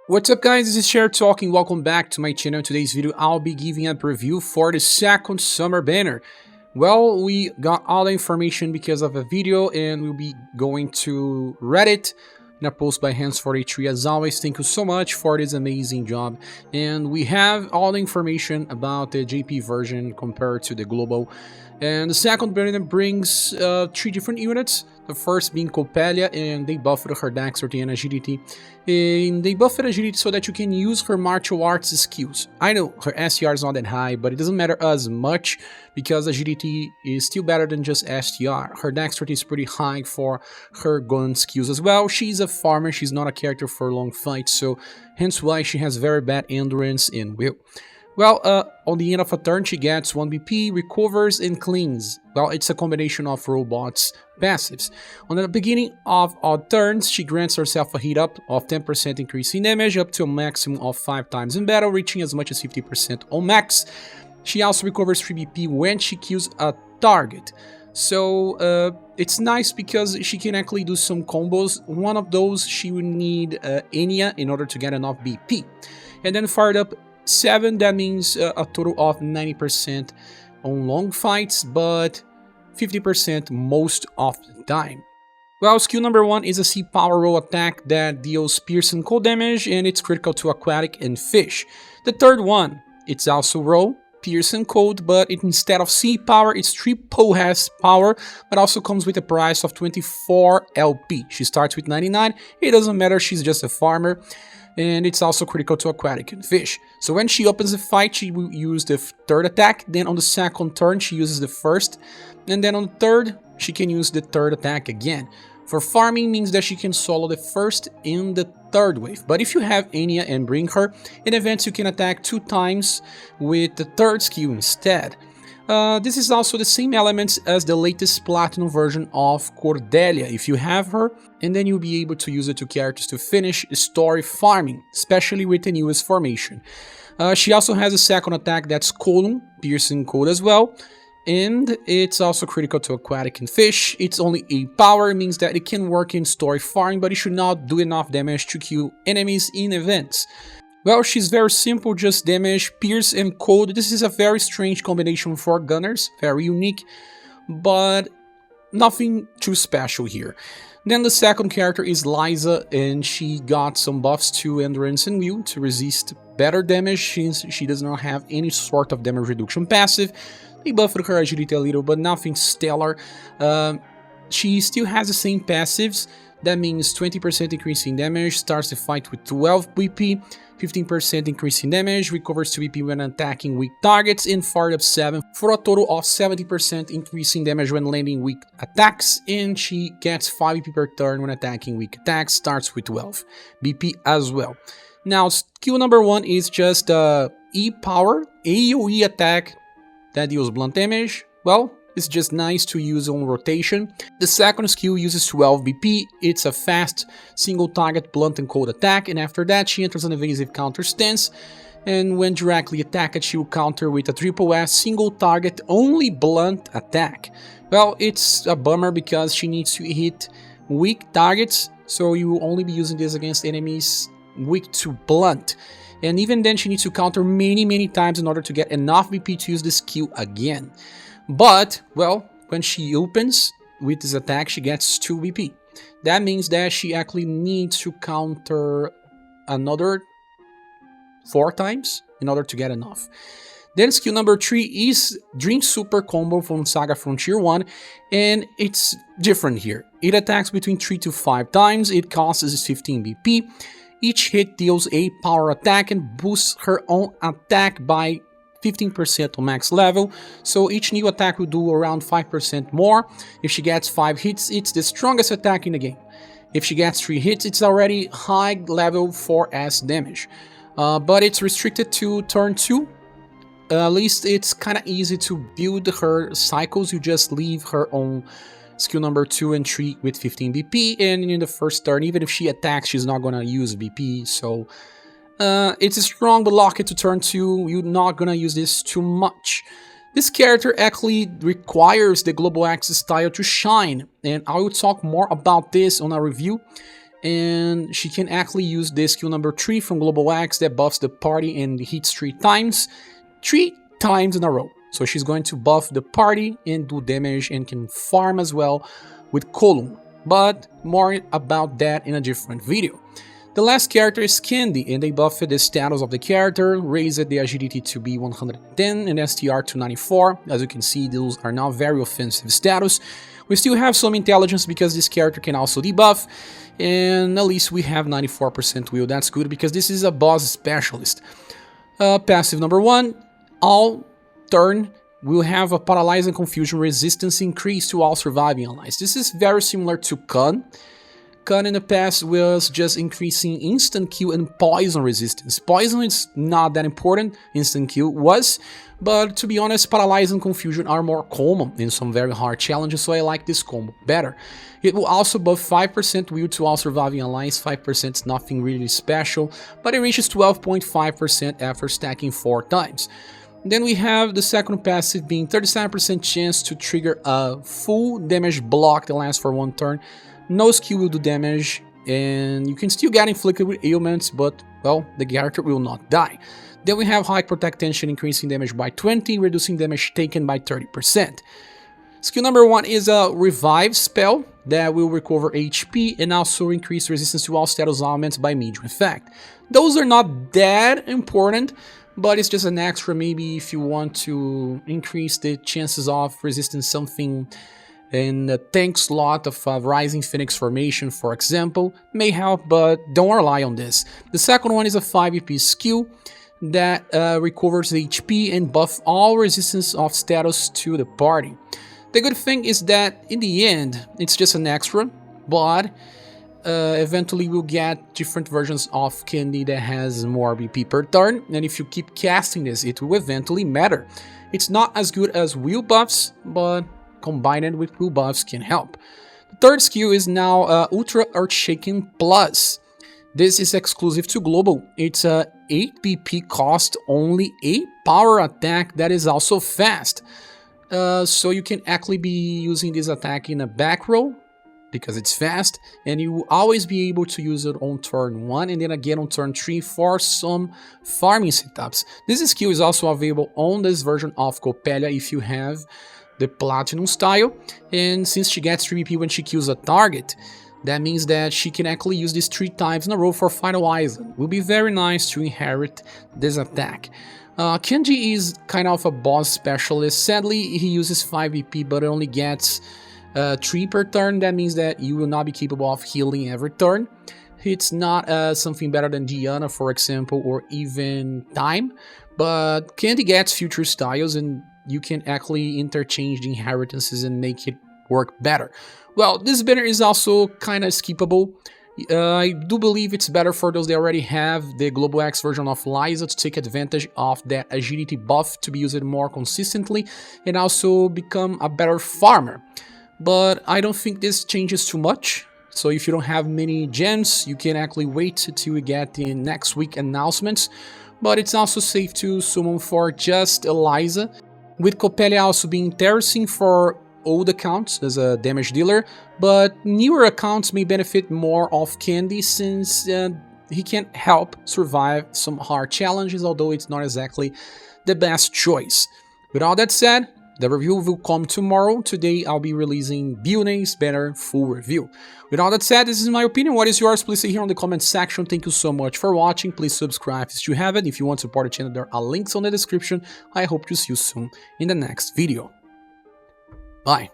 What's up guys, this is Cher talking, welcome back to my channel. In today's video I'll be giving a preview for the second summer banner. Well, we got all the information because of a video and we'll be going to Reddit in a post by Hands43. As always, thank you so much for this amazing job. And we have all the information about the JP version compared to the global. And the second banner brings 3 different units. The first being Coppelia, and they buffed her dexterity and agility. And they buffed agility so that you can use her martial arts skills. I know her STR is not that high, but it doesn't matter as much because agility is still better than just STR. Her dexterity is pretty high for her gun skills as well. She's a farmer, she's not a character for long fights, so hence why she has very bad endurance and will. Well, on the end of a turn, she gets 1 BP, recovers, and cleans. Well, it's a combination of robots' passives. On the beginning of all turns, she grants herself a heat up of 10% increase in damage up to a maximum of 5 times in battle, reaching as much as 50% on max. She also recovers 3 BP when she kills a target. So, it's nice because she can actually do some combos. One of those, she would need Enya in order to get enough BP. And then fired up 7, that means a total of 90% on long fights, but 50% most of the time. Well, skill number 1 is a sea power roll attack that deals pierce and cold damage, and it's critical to aquatic and fish. The third one, it's also roll, pierce and cold, but instead of sea power, it's triple has power, but also comes with a price of 24 LP. She starts with 99, it doesn't matter, she's just a farmer. And it's also critical to aquatic and fish. So when she opens the fight, she will use the third attack, then on the second turn she uses the first, and then on the third she can use the third attack again. For farming means that she can solo the first and the third wave, but if you have Enya and bring her, in events you can attack 2 times with the third skill instead. This is also the same elements as the latest platinum version of Cordelia if you have her, and then you'll be able to use the 2 characters to finish story farming, especially with the newest formation. She also has a second attack that's Column, piercing cold as well, and it's also critical to aquatic and fish. It's only 8 power, means that it can work in story farming, but it should not do enough damage to kill enemies in events. Well, she's very simple, just damage, pierce, and cold. This is a very strange combination for gunners, very unique, but nothing too special here. Then the second character is Lyza, and she got some buffs to endurance and will to resist better damage since she does not have any sort of damage reduction passive. They buffed her agility a little, but nothing stellar. She still has the same passives. That means 20% increase in damage, starts the fight with 12 BP, 15% increase in damage, recovers 2 BP when attacking weak targets, and fired up 7 for a total of 70% increase in damage when landing weak attacks, and she gets 5 BP per turn when attacking weak attacks, starts with 12 BP as well. Now, skill number 1 is just E-Power, AoE attack that deals blunt damage. Well, it's just nice to use on rotation. The second skill uses 12 BP. It's a fast single target blunt and cold attack, and after that she enters an evasive counter stance, and when directly attacked she will counter with a triple S single target only blunt attack. Well, it's a bummer because she needs to hit weak targets, so you will only be using this against enemies weak to blunt. And even then she needs to counter many times in order to get enough BP to use the skill again. But, well, when she opens with this attack, she gets 2 BP. That means that she actually needs to counter another 4 times in order to get enough. Then skill number 3 is Dream Super Combo from SaGa Frontier 1, and it's different here. It attacks between 3 to 5 times, it costs 15 BP. Each hit deals a power attack and boosts her own attack by 15% on max level, so each new attack will do around 5% more. If she gets 5 hits, it's the strongest attack in the game. If she gets 3 hits, it's already high level 4S damage. But it's restricted to turn 2. At least it's kinda easy to build her cycles, you just leave her on skill number 2 and 3 with 15 BP, and in the first turn, even if she attacks, she's not gonna use BP, so it's a strong, but lock it to turn 2, you're not gonna use this too much. This character actually requires the global axis style to shine, and I will talk more about this on a review. and she can actually use the skill number 3 from Global X that buffs the party and hits 3 times in a row. So she's going to buff the party and do damage and can farm as well with Column, but more about that in a different video. The last character is Candy, and they buffed the status of the character, raised the agility to be 110 and STR to 94. As you can see, those are now very offensive status. We still have some intelligence because this character can also debuff, and at least we have 94% will. That's good because this is a boss specialist. Passive number 1, all turn will have a Paralyze and Confusion resistance increase to all surviving allies. This is very similar to Kun. Kun in the past was just increasing instant kill and poison resistance. Poison is not that important, instant kill was, but to be honest, Paralyze and Confusion are more common in some very hard challenges, so I like this combo better. It will also buff 5% will to all surviving allies. 5% is nothing really special, but it reaches 12.5% after stacking 4 times. Then we have the second passive being 37% chance to trigger a full damage block that lasts for 1 turn. No skill will do damage, and you can still get inflicted with ailments, but, well, the character will not die. Then we have High Protect Tension, increasing damage by 20, reducing damage taken by 30%. Skill number 1 is a Revive spell that will recover HP and also increase resistance to all status elements by medium effect. Those are not that important, but it's just an extra maybe if you want to increase the chances of resisting something in the tank slot of Rising Phoenix formation, for example, may help, but don't rely on this. The second one is a 5 EP skill that recovers HP and buff all resistance of status to the party. The good thing is that in the end, it's just an extra, but eventually we'll get different versions of Candy that has more BP per turn, and if you keep casting this, it will eventually matter. It's not as good as wheel buffs, but combined with wheel buffs can help. The third skill is now Ultra Earthshaking Plus. This is exclusive to Global. It's a 8 BP cost, only 8 power attack that is also fast. So you can actually be using this attack in a back row because it's fast, and you will always be able to use it on turn 1 and then again on turn 3 for some farming setups. This skill is also available on this version of Coppelia if you have the Platinum style, and since she gets 3 BP when she kills a target, that means that she can actually use this 3 times in a row for Final Lyza. Will be very nice to inherit this attack. Kenji is kind of a boss specialist. Sadly, he uses 5 BP but only gets 3 per turn. That means that you will not be capable of healing every turn. It's not something better than Diana, for example, or even Time, but Candy gets future styles and you can actually interchange the inheritances and make it work better. Well, this banner is also kind of skippable. I do believe it's better for those that already have the Global X version of Lyza to take advantage of that agility buff to be used more consistently and also become a better farmer. But I don't think this changes too much. So if you don't have many gems, you can actually wait till we get the next week announcements. But it's also safe to summon for just Lyza, with Coppelia also being interesting for old accounts as a damage dealer, but newer accounts may benefit more of Candy since he can help survive some hard challenges, although it's not exactly the best choice. With all that said, the review will come tomorrow. Today I'll be releasing BJ&K's banner full review. With all that said, this is my opinion. What is yours? Please say here in the comment section. Thank you so much for watching. Please subscribe if you haven't. If you want to support the channel, there are links on the description. I hope to see you soon in the next video. Bye.